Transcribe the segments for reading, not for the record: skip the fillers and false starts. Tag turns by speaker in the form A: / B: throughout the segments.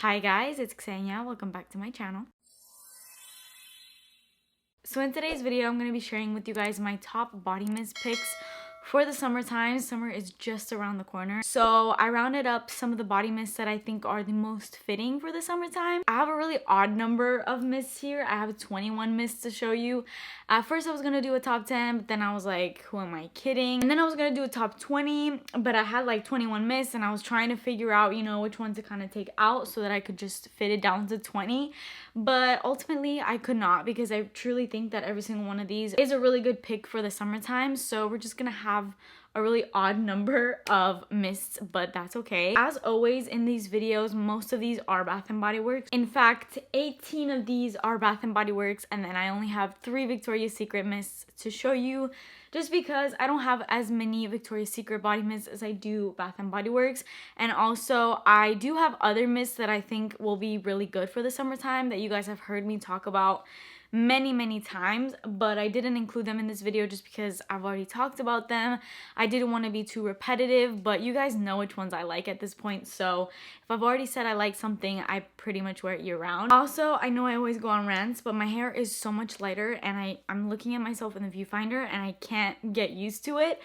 A: Hi guys, it's Ksenia. Welcome back to my channel. So in today's video, I'm going to be sharing with you guys my top body mist picks for the summertime. Summer is just around the corner. So I rounded up some of the body mists that I think are the most fitting for the summertime. I have a really odd number of mists here. I have 21 mists to show you. At first I was going to do a top 10, but then I was like, who am I kidding? And then I was going to do a top 20, but I had like 21 mists and I was trying to figure out, which one to kind of take out so that I could just fit it down to 20. But ultimately I could not, because I truly think that every single one of these is a really good pick for the summertime. So we're just gonna have a really odd number of mists, but that's okay. As always in these videos, most of these are Bath & Body Works. In fact, 18 of these are Bath & Body Works, and then I only have 3 Victoria's Secret mists to show you, just because I don't have as many Victoria's Secret body mists as I do Bath & Body Works. And also I do have other mists that I think will be really good for the summertime that you guys have heard me talk about many times, but I didn't include them in this video just because I've already talked about them. I didn't want to be too repetitive, but you guys know which ones I like at this point, so if I've already said I like something, I pretty much wear it year round. Also, I know I always go on rants, but my hair is so much lighter, and I'm looking at myself in the viewfinder and I can't get used to it.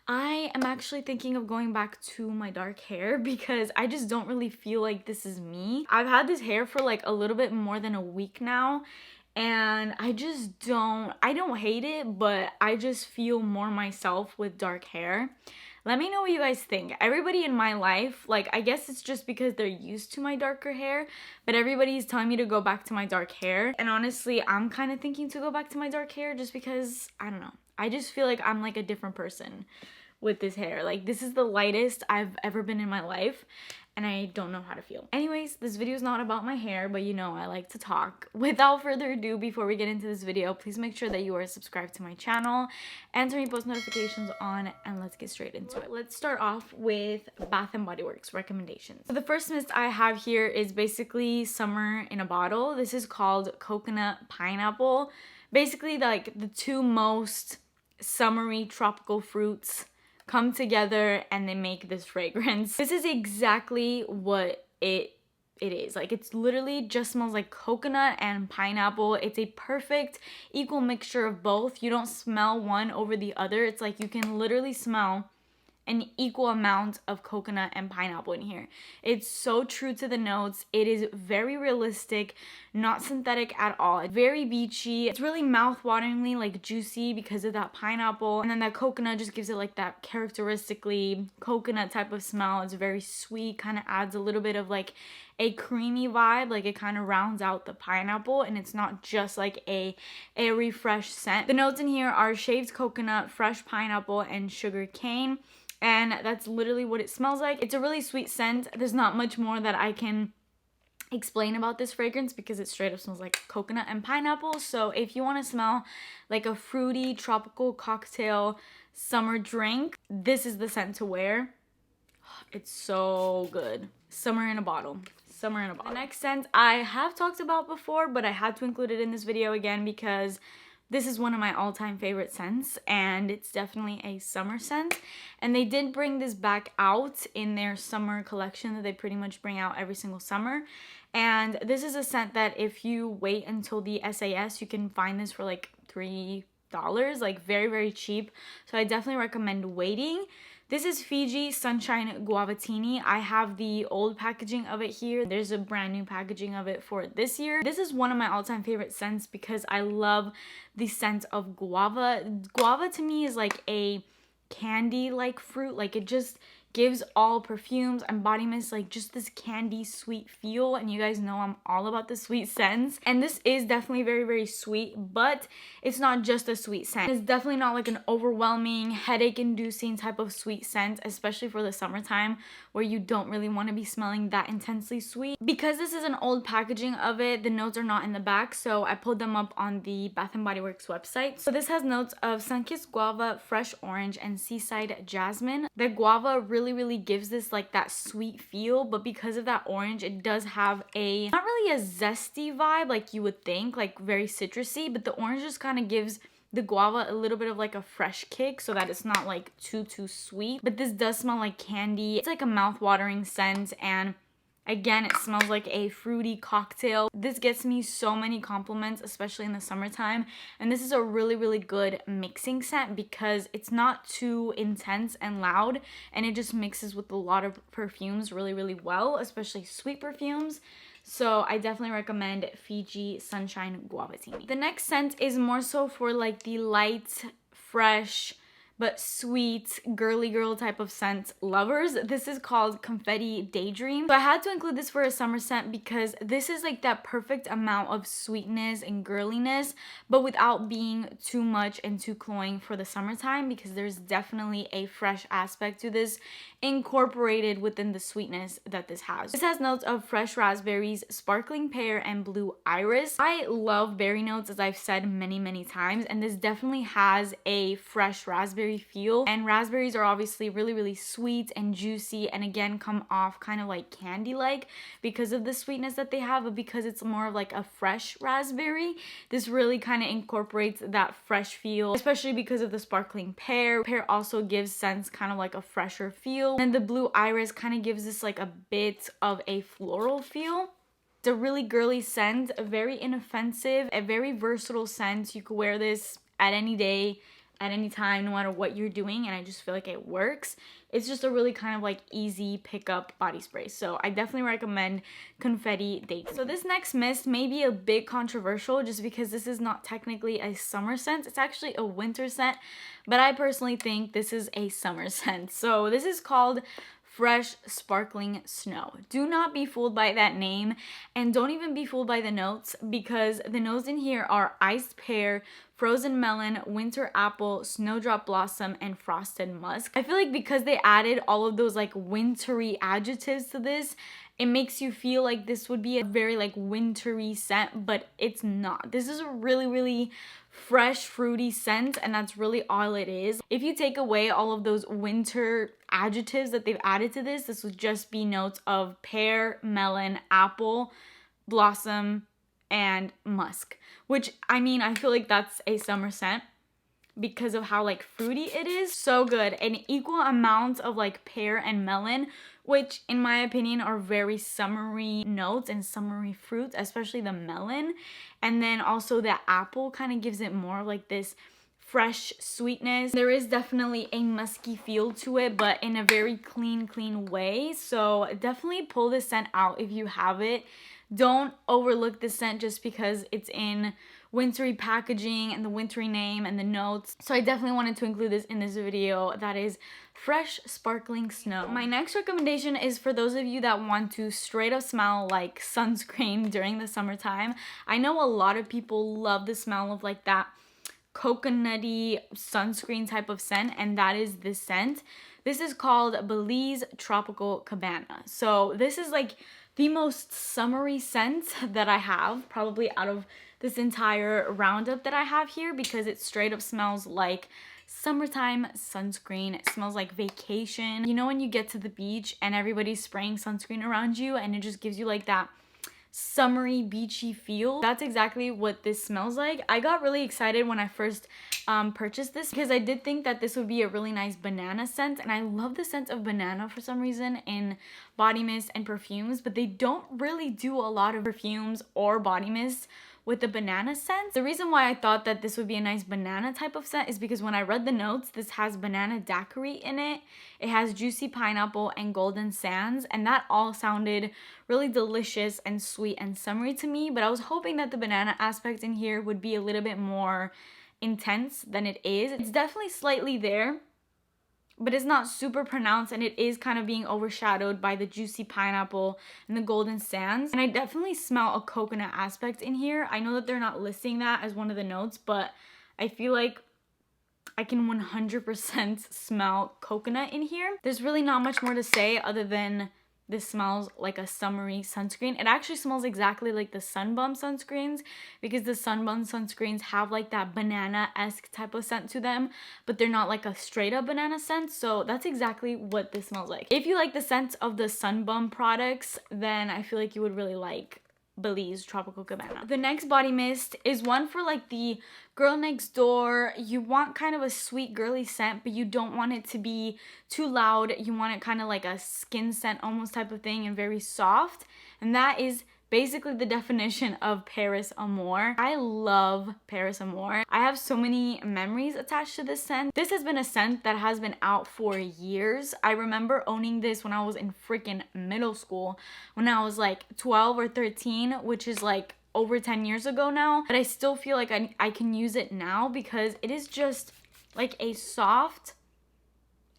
A: I am actually thinking of going back to my dark hair because I just don't really feel like this is me. I've had this hair for like a little bit more than a week now, and I don't hate it, but I just feel more myself with dark hair. Let me know what you guys think. Everybody in my life, like, I guess it's just because they're used to my darker hair, but everybody's telling me to go back to my dark hair. And honestly, I'm kind of thinking to go back to my dark hair just because, I don't know. I just feel like I'm like a different person with this hair. Like, this is the lightest I've ever been in my life, and I don't know how to feel. Anyways, this video is not about my hair, but I like to talk. Without further ado, before we get into this video, please make sure that you are subscribed to my channel and turn your post notifications on, and let's get straight into it. Let's start off with Bath & Body Works recommendations. So the first mist I have here is basically summer in a bottle. This is called Coconut Pineapple. Basically, like, the two most summery tropical fruits come together and they make this fragrance. This is exactly what it is. Like, it's literally just smells like coconut and pineapple. It's a perfect equal mixture of both. You don't smell one over the other. It's like you can literally smell an equal amount of coconut and pineapple in here. It's so true to the notes. It is very realistic, not synthetic at all. It's very beachy. It's really mouth-wateringly like juicy because of that pineapple, and then that coconut just gives it like that characteristically coconut type of smell. It's very sweet, kind of adds a little bit of like a creamy vibe. Like, it kind of rounds out the pineapple, and it's not just like a refreshed scent. The notes in here are shaved coconut, fresh pineapple, and sugar cane. And that's literally what it smells like. It's a really sweet scent. There's not much more that I can explain about this fragrance because it straight up smells like coconut and pineapple. So if you want to smell like a fruity tropical cocktail summer drink, this is the scent to wear. It's so good. Summer in a bottle. Summer in a bottle. The next scent I have talked about before, but I had to include it in this video again because this is one of my all-time favorite scents, and it's definitely a summer scent. And they did bring this back out in their summer collection that they pretty much bring out every single summer. And this is a scent that if you wait until the SAS, you can find this for like $3, like very cheap. So I definitely recommend waiting. This is Fiji Sunshine Guavatini. I have the old packaging of it here. There's a brand new packaging of it for this year. This is one of my all-time favorite scents because I love the scent of guava. Guava to me is like a candy-like fruit. Like, it just gives all perfumes and body mist like just this candy sweet feel, and you guys know I'm all about the sweet scents, and this is definitely very sweet, but it's not just a sweet scent. It's definitely not like an overwhelming headache inducing type of sweet scent, especially for the summertime where you don't really want to be smelling that intensely sweet. Because this is an old packaging of it, the notes are not in the back, so I pulled them up on the Bath & Body Works website. So this has notes of sun-kissed guava, fresh orange, and seaside jasmine. The guava really gives this like that sweet feel, but because of that orange, it does have a not really a zesty vibe like you would think, like very citrusy, but the orange just kind of gives the guava a little bit of like a fresh kick so that it's not like too sweet. But this does smell like candy. It's like a mouth-watering scent, and Again, it smells like a fruity cocktail. This gets me so many compliments, especially in the summertime. And this is a really, really good mixing scent because it's not too intense and loud, and it just mixes with a lot of perfumes really, really well, especially sweet perfumes. So I definitely recommend Fiji Sunshine Guavatini. The next scent is more so for like the light, fresh, but sweet, girly girl type of scent lovers. This is called Confetti Daydream. So I had to include this for a summer scent because this is like that perfect amount of sweetness and girliness, but without being too much and too cloying for the summertime, because there's definitely a fresh aspect to this incorporated within the sweetness that this has. This has notes of fresh raspberries, sparkling pear, and blue iris. I love berry notes, as I've said many, many times, and this definitely has a fresh raspberry feel, and raspberries are obviously really, really sweet and juicy, and again come off kind of like candy like because of the sweetness that they have, but because it's more of like a fresh raspberry, this really kind of incorporates that fresh feel, especially because of the sparkling pear. Pear also gives scents kind of like a fresher feel, and the blue iris kind of gives this like a bit of a floral feel. It's a really girly scent, a very inoffensive, a very versatile scent. You could wear this at any day, at any time, no matter what you're doing, and I just feel like it works. It's just a really kind of like easy pickup body spray. So I definitely recommend Confetti Daydream. So this next mist may be a bit controversial just because this is not technically a summer scent. It's actually a winter scent, but I personally think this is a summer scent. So this is called Fresh Sparkling Snow. Do not be fooled by that name, and don't even be fooled by the notes, because the notes in here are iced pear, frozen melon, winter apple, snowdrop blossom, and frosted musk. I feel like because they added all of those like wintry adjectives to this, it makes you feel like this would be a very like wintry scent, but it's not. This is a really, really fresh, fruity scent, and that's really all it is. If you take away all of those winter adjectives that they've added to this, this would just be notes of pear, melon, apple, blossom, and musk, which I mean, I feel like that's a summer scent because of how like fruity it is. So good. An equal amount of like pear and melon, which in my opinion are very summery notes and summery fruits, especially the melon. And then also the apple kind of gives it more like this fresh sweetness. There is definitely a musky feel to it, but in a very clean way. So definitely pull this scent out if you have it. Don't overlook this scent just because it's in wintry packaging and the wintry name and the notes. So I definitely wanted to include this in this video. That is Fresh Sparkling Snow. My next recommendation is for those of you that want to straight up smell like sunscreen during the summertime. I know a lot of people love the smell of like that coconutty sunscreen type of scent, and that is this scent. This is called Belize Tropical Cabana. So this is like the most summery scent that I have probably out of this entire roundup that I have here, because it straight up smells like summertime sunscreen. It smells like vacation. You know when you get to the beach and everybody's spraying sunscreen around you and it just gives you like that summery beachy feel? That's exactly what this smells like. I got really excited when I first purchased this because I did think that this would be a really nice banana scent, and I love the scent of banana for some reason in body mist and perfumes, but they don't really do a lot of perfumes or body mist with the banana scent. The reason why I thought that this would be a nice banana type of scent is because when I read the notes, this has banana daiquiri in it. It has juicy pineapple and golden sands, and that all sounded really delicious and sweet and summery to me, but I was hoping that the banana aspect in here would be a little bit more intense than it is. It's definitely slightly there, but it's not super pronounced, and it is kind of being overshadowed by the juicy pineapple and the golden sands. And I definitely smell a coconut aspect in here. I know that they're not listing that as one of the notes, but I feel like I can 100% smell coconut in here. There's really not much more to say other than this smells like a summery sunscreen. It actually smells exactly like the Sunbum sunscreens, because the Sunbum sunscreens have like that banana-esque type of scent to them, but they're not like a straight up banana scent. So that's exactly what this smells like. If you like the scent of the Sunbum products, then I feel like you would really like Belize Tropical Cabana. The next body mist is one for like the girl next door. You want kind of a sweet girly scent, but you don't want it to be too loud. You want it kind of like a skin scent almost type of thing and very soft. And that is basically the definition of Paris Amore. I love Paris Amore. I have so many memories attached to this scent. This has been a scent that has been out for years. I remember owning this when I was in freaking middle school, when I was like 12 or 13, which is like over 10 years ago now. But I still feel like I can use it now because it is just like a soft,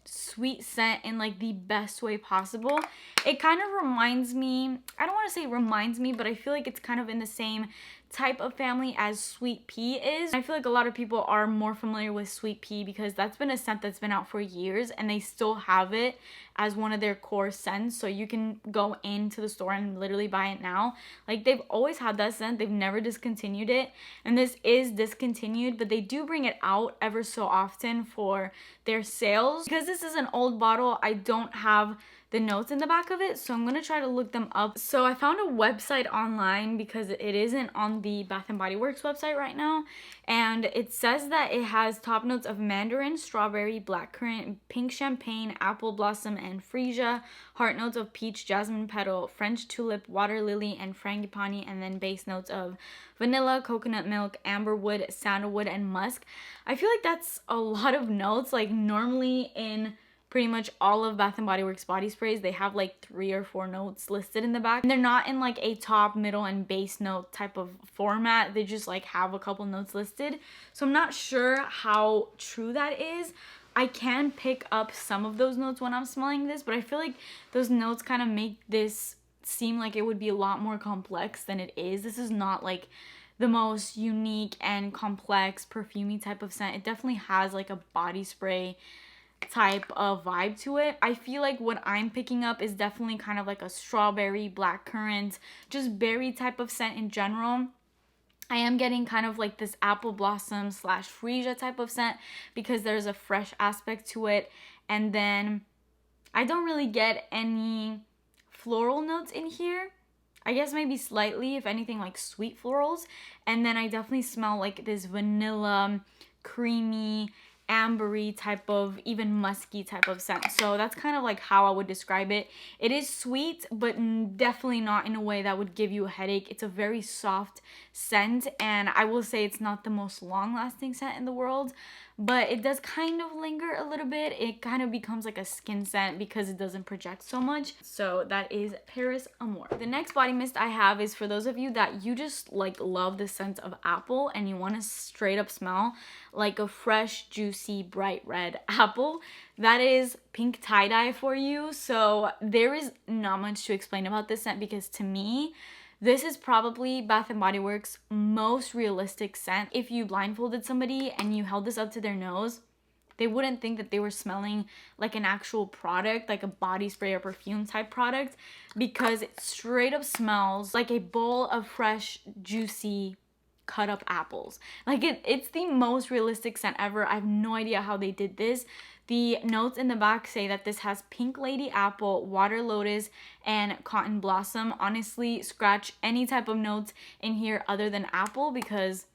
A: sweet scent in like the best way possible. It kind of reminds me, I don't want to say reminds me, but I feel like it's kind of in the same type of family as Sweet Pea is. I feel like a lot of people are more familiar with Sweet Pea because that's been a scent that's been out for years and they still have it as one of their core scents. So you can go into the store and literally buy it now. Like, they've always had that scent. They've never discontinued it. And this is discontinued, but they do bring it out ever so often for their sales. Because this is an old bottle, I don't have the notes in the back of it, so I'm gonna try to look them up. So I found a website online because it isn't on the Bath & Body Works website right now, and it says that it has top notes of mandarin, strawberry, blackcurrant, pink champagne, apple blossom, and freesia, heart notes of peach, jasmine petal, French tulip, water lily, and frangipani, and then base notes of vanilla, coconut milk, amberwood, sandalwood, and musk. I feel like that's a lot of notes. Like, normally in pretty much all of Bath & Body Works body sprays, they have like 3 or 4 notes listed in the back. And they're not in like a top, middle, and base note type of format. They just like have a couple notes listed. So I'm not sure how true that is. I can pick up some of those notes when I'm smelling this, but I feel like those notes kind of make this seem like it would be a lot more complex than it is. This is not like the most unique and complex perfumey type of scent. It definitely has like a body spray type of vibe to it. I feel like what I'm picking up is definitely kind of like a strawberry, blackcurrant, just berry type of scent in general. I am getting kind of like this apple blossom / freesia type of scent because there's a fresh aspect to it. And then I don't really get any floral notes in here. I guess maybe slightly, if anything, like sweet florals. And then I definitely smell like this vanilla, creamy, ambery type of, even musky type of scent. So that's kind of like how I would describe it. It is sweet, but definitely not in a way that would give you a headache. It's a very soft scent, and I will say it's not the most long-lasting scent in the world, but it does kind of linger a little bit. It kind of becomes like a skin scent because it doesn't project so much. So that is Paris Amore. The next body mist I have is for those of you that you just like love the scent of apple and you want to straight up smell like a fresh, juicy, bright red apple. That is pink tie-dye for you. So there is not much to explain about this scent because to me, this is probably Bath & Body Works' most realistic scent. If you blindfolded somebody and you held this up to their nose, they wouldn't think that they were smelling like an actual product, like a body spray or perfume type product, because it straight up smells like a bowl of fresh, juicy, cut up apples. Like it's the most realistic scent ever. I have no idea how they did this. The notes in the back say that this has pink lady apple, water lotus, and cotton blossom. Honestly, scratch any type of notes in here other than apple because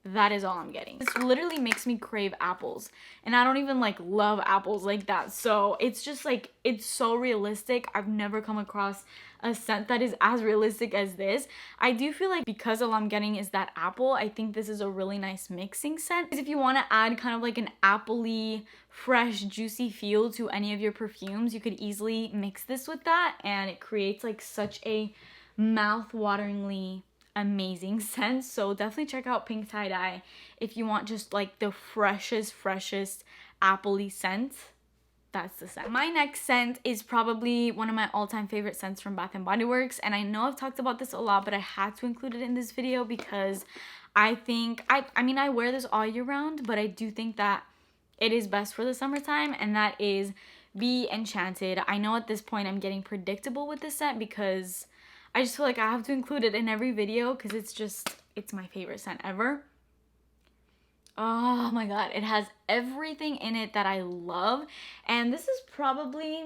A: that is all I'm getting. This literally makes me crave apples, and I don't even like love apples like that. So it's just like, it's so realistic. I've never come across a scent that is as realistic as this. I do feel like because all I'm getting is that apple, I think this is a really nice mixing scent. Because if you want to add kind of like an appley, fresh, juicy feel to any of your perfumes, you could easily mix this with that, and it creates like such a mouth-wateringly amazing scent. So definitely check out Pink Tie Dye if you want just like the freshest appley scent. That's the scent. My next scent is probably one of my all-time favorite scents from Bath & Body Works, and I know I've talked about this a lot, but I had to include it in this video because I think I mean I wear this all year round, but I do think that it is best for the summertime, and that is Be Enchanted. I know at this point I'm getting predictable with this scent because I just feel like I have to include it in every video because it's my favorite scent ever. Oh my god, it has everything in it that I love. And this is probably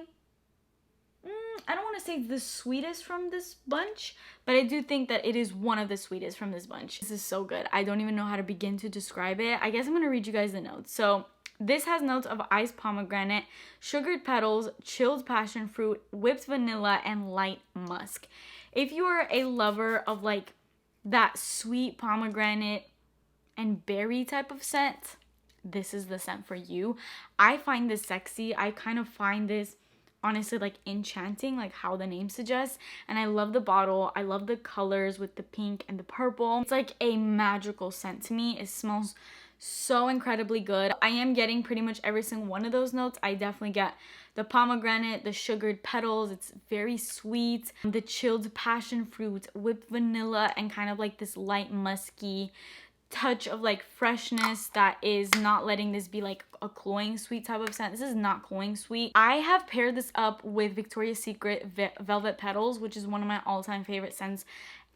A: I don't want to say the sweetest from this bunch, but I do think that it is one of the sweetest from this bunch. This is so good. I don't even know how to begin to describe it. I guess I'm going to read you guys the notes. So this has notes of iced pomegranate, sugared petals, chilled passion fruit, whipped vanilla, and light musk. If you are a lover of like that sweet pomegranate and berry type of scent, this is the scent for you. I find this sexy. I kind of find this honestly like enchanting, like how the name suggests, and I love the bottle. I love the colors with the pink and the purple. It's like a magical scent to me. It smells so incredibly good. I am getting pretty much every single one of those notes. I definitely get the pomegranate, the sugared petals, it's very sweet, the chilled passion fruit, whipped vanilla, and kind of like this light musky touch of like freshness that is not letting this be like a cloying sweet type of scent. This is not cloying sweet. I have paired this up with Victoria's Secret Velvet Petals, which is one of my all-time favorite scents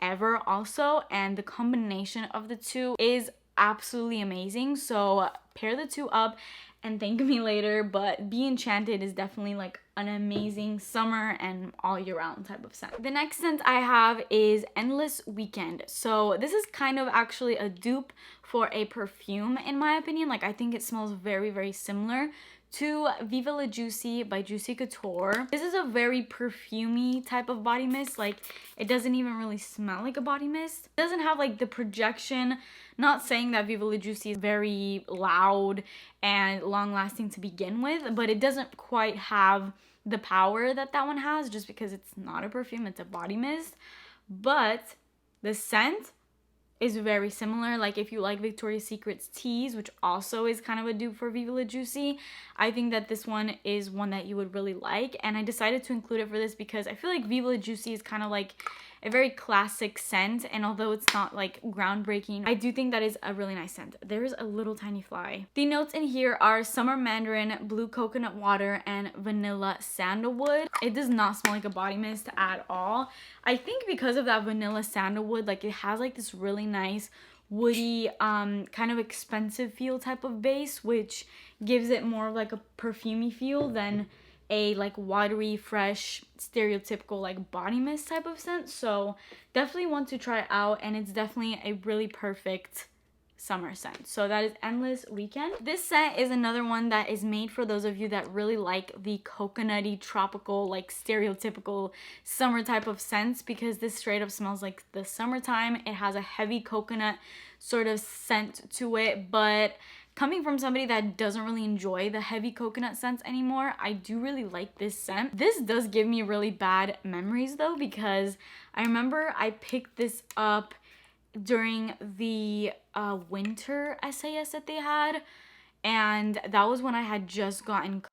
A: ever also, and the combination of the two is absolutely amazing. So pair the two up and thank me later, but Be Enchanted is definitely like an amazing summer and all year round type of scent. The next scent I have is Endless Weekend. So this is kind of actually a dupe for a perfume in my opinion. Like I think it smells very, very similar to Viva La Juicy by Juicy Couture. This is a very perfumey type of body mist. Like it doesn't even really smell like a body mist. It doesn't have like the projection. Not saying that Viva La Juicy is very loud and long lasting to begin with, but it doesn't quite have the power that that one has just because it's not a perfume, it's a body mist. But the scent is very similar. Like if you like Victoria's Secret's Tease, which also is kind of a dupe for Viva La Juicy, I think that this one is one that you would really like, and I decided to include it for this because I feel like Viva La Juicy is kind of like a very classic scent, and although it's not like groundbreaking, I do think that is a really nice scent. There's a little tiny fly. The notes in here are summer mandarin, blue coconut water, and vanilla sandalwood. It does not smell like a body mist at all. I think because of that vanilla sandalwood, like it has like this really nice woody kind of expensive feel type of base, which gives it more of like a perfumey feel than a like watery, fresh, stereotypical like body mist type of scent. So definitely want to try it out, and it's definitely a really perfect summer scent. So that is Endless Weekend. This scent is another one that is made for those of you that really like the coconutty, tropical, like stereotypical summer type of scents, because this straight up smells like the summertime. It has a heavy coconut sort of scent to it, but coming from somebody that doesn't really enjoy the heavy coconut scents anymore, I do really like this scent. This does give me really bad memories though, because I remember I picked this up during the winter SAS that they had, and that was when I had just gotten COVID.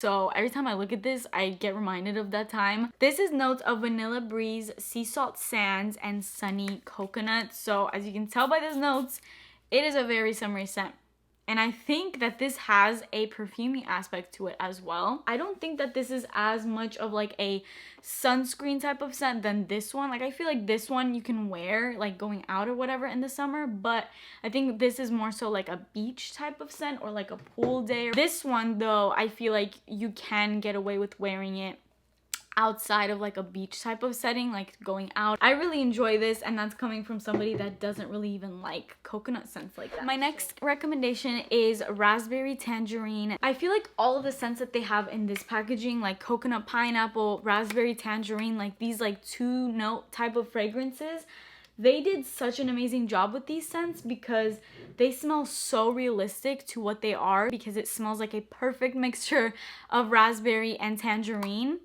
A: So every time I look at this, I get reminded of that time. This is notes of vanilla breeze, sea salt sands, and sunny coconut. So as you can tell by those notes, it is a very summery scent. And I think that this has a perfumey aspect to it as well. I don't think that this is as much of like a sunscreen type of scent than this one. Like I feel like this one you can wear like going out or whatever in the summer, but I think this is more so like a beach type of scent or like a pool day. This one though, I feel like you can get away with wearing it outside of like a beach type of setting, like going out. I really enjoy this, and that's coming from somebody that doesn't really even like coconut scents like that. My next recommendation is Raspberry Tangerine. I feel like all of the scents that they have in this packaging, like coconut pineapple, raspberry tangerine, like these like 2-note type of fragrances, they did such an amazing job with these scents because they smell so realistic to what they are, because it smells like a perfect mixture of raspberry and tangerine.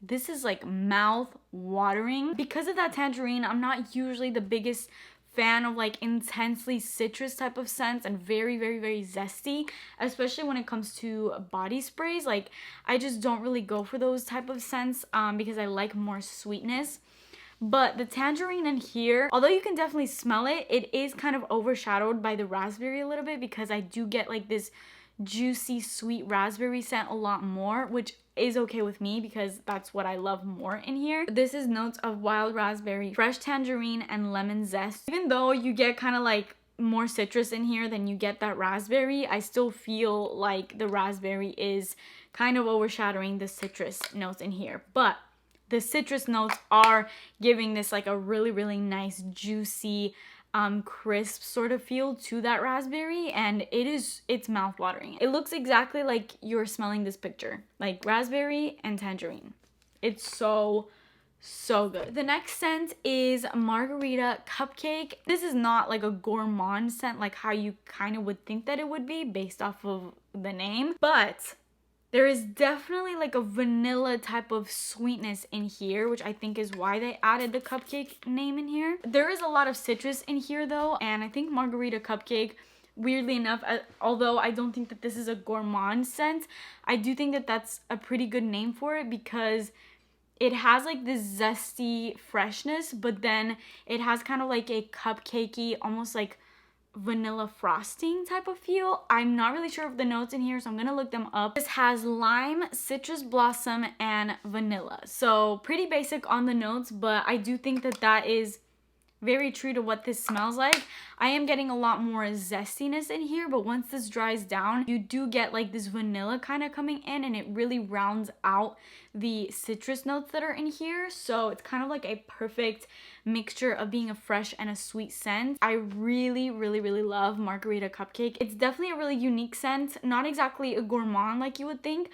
A: This is like mouth watering. Because of that tangerine, I'm not usually the biggest fan of like intensely citrus type of scents and very, very, very zesty, especially when it comes to body sprays. Like I just don't really go for those type of scents because I like more sweetness. But the tangerine in here, although you can definitely smell it, it is kind of overshadowed by the raspberry a little bit, because I do get like this juicy sweet raspberry scent a lot more, which is okay with me because that's what I love more in here. This is notes of wild raspberry, fresh tangerine, and lemon zest. Even though you get kind of like more citrus in here than you get that raspberry, I still feel like the raspberry is kind of overshadowing the citrus notes in here. But the citrus notes are giving this like a really, really nice, juicy, crisp sort of feel to that raspberry, and it's mouth-watering. It looks exactly like you're smelling this picture, like raspberry and tangerine. It's so good. The next scent is Margarita Cupcake. This is not like a gourmand scent like how you kind of would think that it would be based off of the name, but there is definitely like a vanilla type of sweetness in here, which I think is why they added the cupcake name in here. There is a lot of citrus in here though, and I think Margarita Cupcake, weirdly enough, although I don't think that this is a gourmand scent, I do think that that's a pretty good name for it because it has like this zesty freshness, but then it has kind of like a cupcakey, almost like vanilla frosting type of feel. I'm not really sure of the notes in here, so I'm gonna look them up. This has lime, citrus blossom, and vanilla. So pretty basic on the notes, but I do think that that is very true to what this smells like. I am getting a lot more zestiness in here, but once this dries down, you do get like this vanilla kind of coming in, and it really rounds out the citrus notes that are in here. So it's kind of like a perfect mixture of being a fresh and a sweet scent. I really love Margarita Cupcake. It's definitely a really unique scent, not exactly a gourmand like you would think.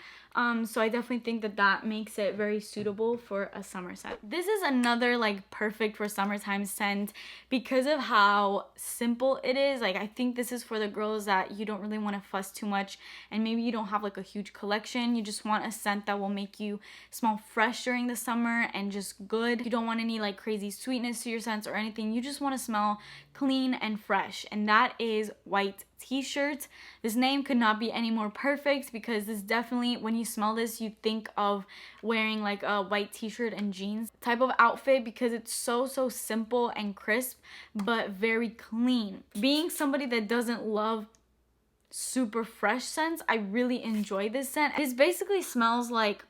A: So I definitely think that that makes it very suitable for a summer scent. This is another like perfect for summertime scent because of how simple it is. Like I think this is for the girls that you don't really want to fuss too much, and maybe you don't have like a huge collection. You just want a scent that will make you smell fresh during the summer and just good. You don't want any like crazy sweetness to your scents or anything. You just want to smell clean and fresh, and that is White T-Shirt. This name could not be any more perfect because this definitely, when you smell this, you think of wearing like a white t-shirt and jeans type of outfit because it's so simple and crisp but very clean. Being somebody that doesn't love super fresh scents, I really enjoy this scent. It basically smells like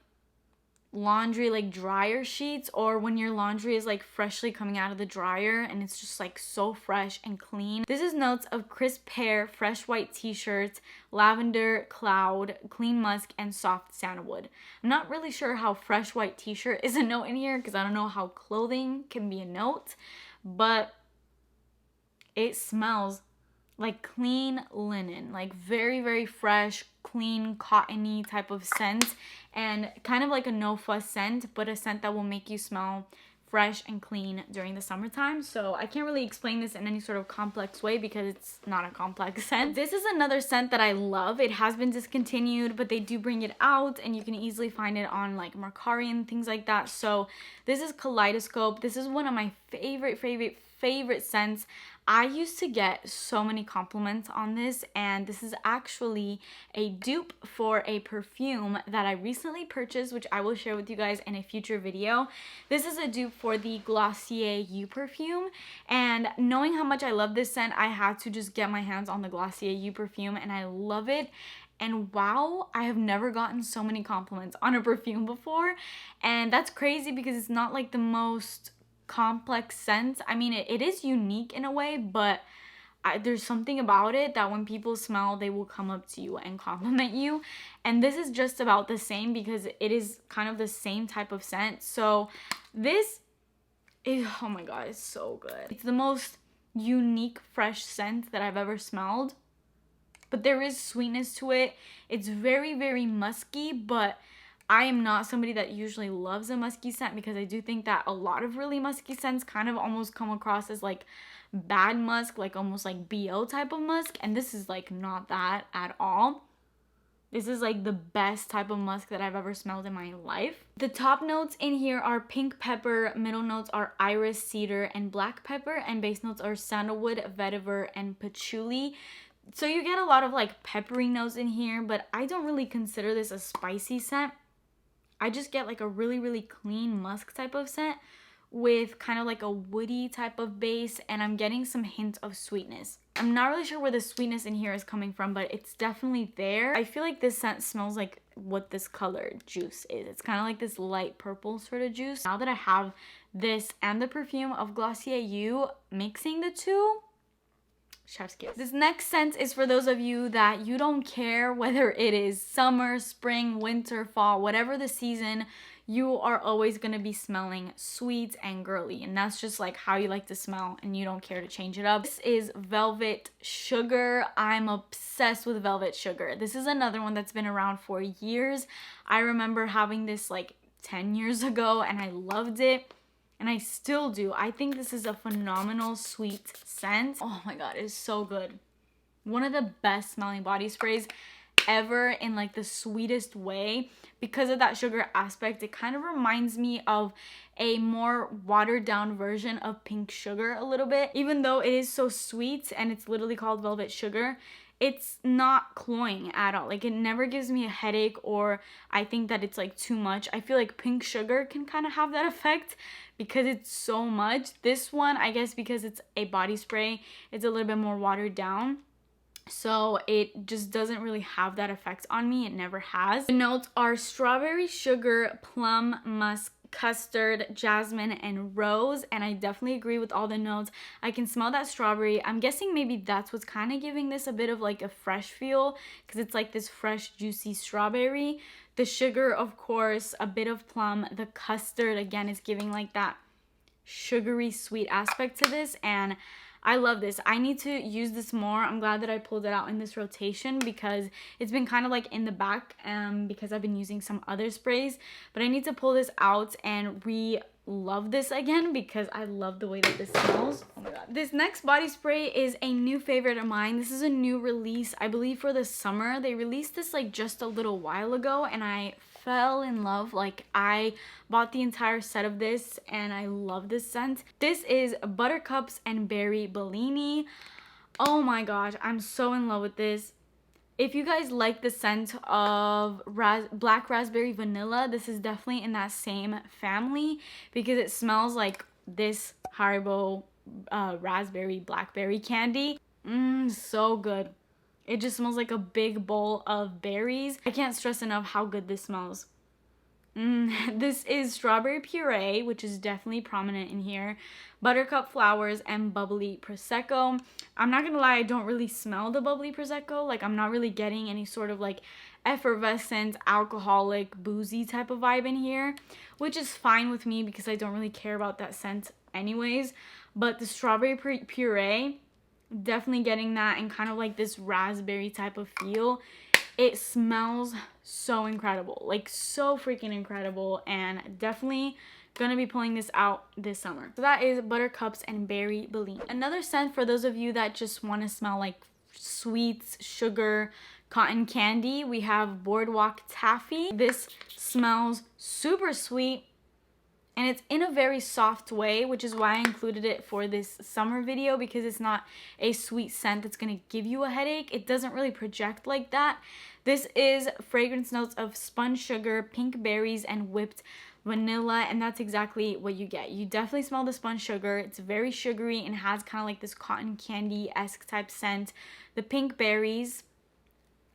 A: laundry, like dryer sheets, or when your laundry is like freshly coming out of the dryer and it's just like so fresh and clean. This is notes of crisp pear, fresh white t-shirts, lavender, cloud, clean musk, and soft sandalwood. I'm not really sure how fresh white t-shirt is a note in here because I don't know how clothing can be a note, but it smells like clean linen, like very fresh, clean, cottony type of scent, and kind of like a no fuss scent, but a scent that will make you smell fresh and clean during the summertime. So I can't really explain this in any sort of complex way because it's not a complex scent. This is another scent that I love. It has been discontinued, but they do bring it out and you can easily find it on like Mercari and things like that. So this is Kaleidoscope. This is one of my favorite scents. I used to get so many compliments on this, and this is actually a dupe for a perfume that I recently purchased, which I will share with you guys in a future video. This is a dupe for the Glossier You perfume, and knowing how much I love this scent, I had to just get my hands on the Glossier You perfume, and I love it. And wow, I have never gotten so many compliments on a perfume before, and that's crazy because it's not like the most complex scent. I mean, it is unique in a way, but there's something about it that when people smell, they will come up to you and compliment you. And this is just about the same because it is kind of the same type of scent. So this is, oh my god, it's so good. It's the most unique fresh scent that I've ever smelled, but there is sweetness to it. It's very musky, but I am not somebody that usually loves a musky scent because I do think that a lot of really musky scents kind of almost come across as like bad musk, like almost like BO type of musk, and this is like not that at all. This is like the best type of musk that I've ever smelled in my life. The top notes in here are pink pepper, middle notes are iris, cedar, and black pepper, and base notes are sandalwood, vetiver, and patchouli. So you get a lot of like peppery notes in here, but I don't really consider this a spicy scent. I just get like a really clean musk type of scent with kind of like a woody type of base, and I'm getting some hint of sweetness. I'm not really sure where the sweetness in here is coming from, but it's definitely there. I feel like this scent smells like what this color juice is. It's kind of like this light purple sort of juice. Now that I have this and the perfume of Glossier You, mixing the two, chef's kiss. This next scent is for those of you that you don't care whether it is summer, spring, winter, fall, whatever the season, you are always gonna be smelling sweet and girly, and that's just like how you like to smell and you don't care to change it up. This is Velvet Sugar. I'm obsessed with Velvet Sugar. This is another one that's been around for years. I remember having this like 10 years ago and I loved it. And I still do. I think this is a phenomenal sweet scent. Oh my god, it's so good. One of the best smelling body sprays ever in like the sweetest way. Because of that sugar aspect, it kind of reminds me of a more watered down version of pink sugar a little bit. Even though it is so sweet and it's literally called Velvet Sugar, it's not cloying at all. Like, it never gives me a headache or I think that it's like too much. I feel like pink sugar can kind of have that effect because it's so much. This one, I guess because it's a body spray, it's a little bit more watered down. So it just doesn't really have that effect on me. It never has. The notes are strawberry, sugar, plum, musk, custard, jasmine, and rose, and I definitely agree with all the notes. I can smell that strawberry. I'm guessing maybe that's what's kind of giving this a bit of like a fresh feel because it's like this fresh juicy strawberry. The sugar, of course, a bit of plum. The custard, again, is giving like that sugary sweet aspect to this, and I love this. I need to use this more. I'm glad that I pulled it out in this rotation because it's been kind of like in the back because I've been using some other sprays. But I need to pull this out and love this again because I love the way that this smells. Oh my god. This next body spray is a new favorite of mine. This is a new release, I believe, for the summer. They released this like just a little while ago and I fell in love. Like, I bought the entire set of this and I love this scent. This is Buttercups and Berry Bellini. Oh my gosh, I'm so in love with this. If you guys like the scent of black raspberry vanilla, this is definitely in that same family because it smells like this Haribo raspberry blackberry candy. So good. It just smells like a big bowl of berries. I can't stress enough how good this smells. This is strawberry puree, which is definitely prominent in here, buttercup flowers, and bubbly prosecco. I'm not gonna lie, I don't really smell the bubbly prosecco. Like, I'm not really getting any sort of like effervescent, alcoholic, boozy type of vibe in here, which is fine with me because I don't really care about that scent anyways. But the strawberry puree, definitely getting that and kind of like this raspberry type of feel. It smells so incredible, like so freaking incredible, and definitely gonna be pulling this out this summer. So that is Buttercups and Berry Bellini. Another scent for those of you that just want to smell like sweets, sugar, cotton candy, we have Boardwalk Taffy. This smells super sweet and it's in a very soft way, which is why I included it for this summer video because it's not a sweet scent that's gonna give you a headache. It doesn't really project like that. This is fragrance notes of spun sugar, pink berries, and whipped vanilla, and that's exactly what you get. You definitely smell the spun sugar. It's very sugary and has kind of like this cotton candy-esque type scent. The pink berries,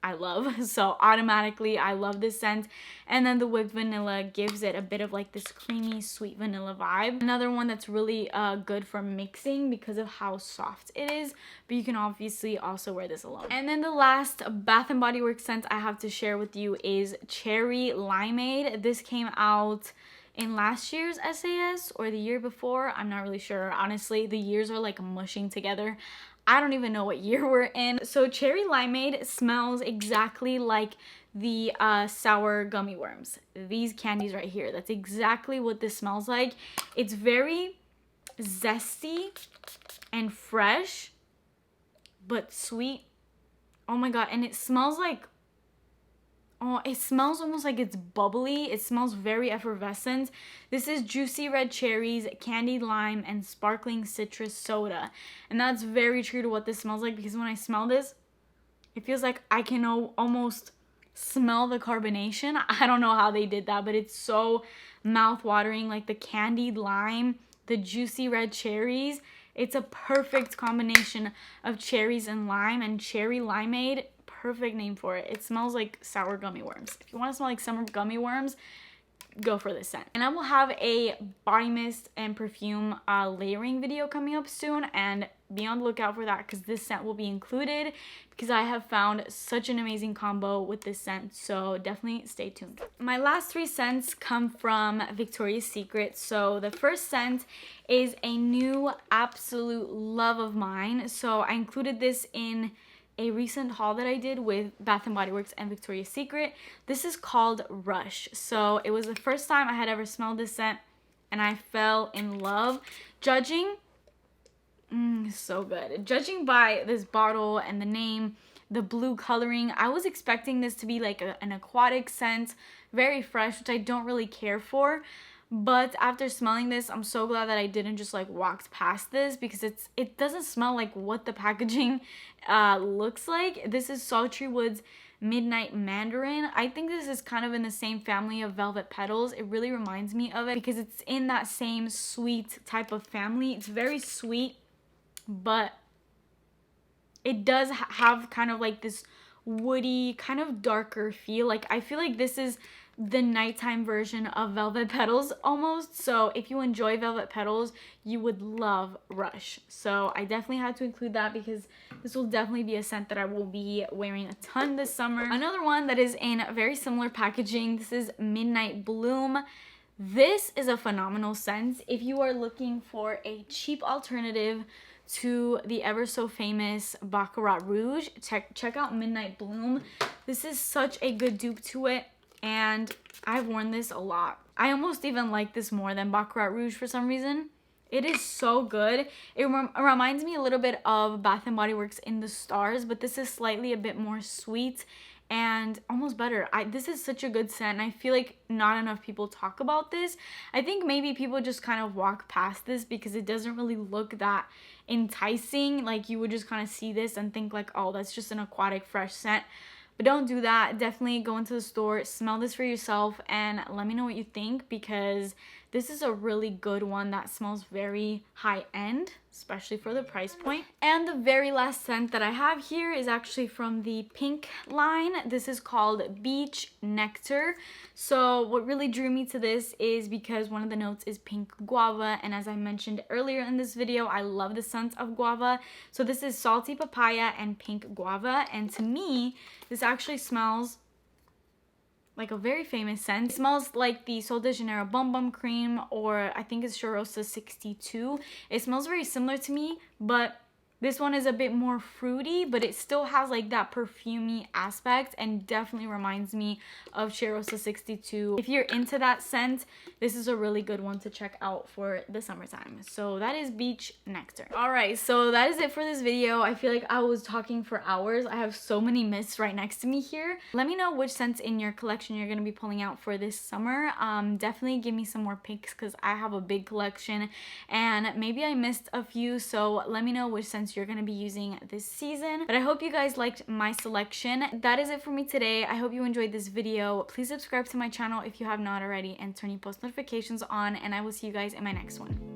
A: I love, so automatically I love this scent. And then the whipped vanilla gives it a bit of like this creamy sweet vanilla vibe. Another one that's really good for mixing because of how soft it is, but you can obviously also wear this alone. And then the last Bath & Body Works scent I have to share with you is Cherry Limeade. This came out in last year's SAS or the year before. I'm not really sure. Honestly, the years are like mushing together. I don't even know what year we're in. So Cherry Limeade smells exactly like the sour gummy worms. These candies right here. That's exactly what this smells like. It's very zesty and fresh, but sweet. Oh my god, and it smells like, oh, it smells almost like it's bubbly. It smells very effervescent. This is juicy red cherries, candied lime, and sparkling citrus soda. And that's very true to what this smells like because when I smell this, it feels like I can almost smell the carbonation. I don't know how they did that, but it's so mouth-watering. Like the candied lime, the juicy red cherries. It's a perfect combination of cherries and lime, and Cherry Limeade, perfect name for it. It smells like sour gummy worms. If you want to smell like summer gummy worms, go for this scent. And I will have a body mist and perfume layering video coming up soon, and be on the lookout for that because this scent will be included because I have found such an amazing combo with this scent, so definitely stay tuned. My last 3 scents come from Victoria's Secret. So the first scent is a new absolute love of mine. So I included this in a recent haul that I did with Bath & Body Works and Victoria's Secret. This is called Rush. So it was the first time I had ever smelled this scent and I fell in love. So good. Judging by this bottle and the name, the blue coloring, I was expecting this to be like an aquatic scent, very fresh, which I don't really care for. But after smelling this, I'm so glad that I didn't just like walk past this because it doesn't smell like what the packaging looks like. This is Sultry Woods Midnight Mandarin. I think this is kind of in the same family of Velvet Petals. It really reminds me of it because it's in that same sweet type of family. It's very sweet, but it does have kind of like this woody, kind of darker feel. Like I feel like this is the nighttime version of Velvet Petals almost. So if you enjoy Velvet Petals, you would love Rush. So I definitely had to include that because this will definitely be a scent that I will be wearing a ton this summer. Another one that is in very similar packaging, this is Midnight Bloom. This is a phenomenal scent. If you are looking for a cheap alternative to the ever so famous Baccarat Rouge, check out Midnight Bloom. This is such a good dupe to it, and I've worn this a lot. I almost even like this more than Baccarat Rouge for some reason. It is so good. It reminds me a little bit of Bath & Body Works in the Stars, but this is slightly a bit more sweet and almost better. This is such a good scent, and I feel like not enough people talk about this. I think maybe people just kind of walk past this because it doesn't really look that enticing. Like you would just kind of see this and think like, oh, that's just an aquatic fresh scent. But don't do that. Definitely go into the store, smell this for yourself, and let me know what you think because this is a really good one that smells very high end, especially for the price point. And the very last scent that I have here is actually from the Pink line. This is called Beach Nectar. So what really drew me to this is because one of the notes is pink guava, and as I mentioned earlier in this video, I love the scent of guava. So this is salty papaya and pink guava, and to me this actually smells like a very famous scent. It smells like the Sol de Janeiro Bum Bum Cream, or I think it's Cheirosa 62. It smells very similar to me, but this one is a bit more fruity, but it still has like that perfumey aspect and definitely reminds me of Cheirosa 62. If you're into that scent, this is a really good one to check out for the summertime. So that is Beach Nectar. Alright, so that is it for this video. I feel like I was talking for hours. I have so many mists right next to me here. Let me know which scents in your collection you're going to be pulling out for this summer. Definitely give me some more picks because I have a big collection and maybe I missed a few, so let me know which scents you're going to be using this season. But I hope you guys liked my selection. That is it for me today. I hope you enjoyed this video. Please subscribe to my channel if you have not already and turn your post notifications on, and I will see you guys in my next one.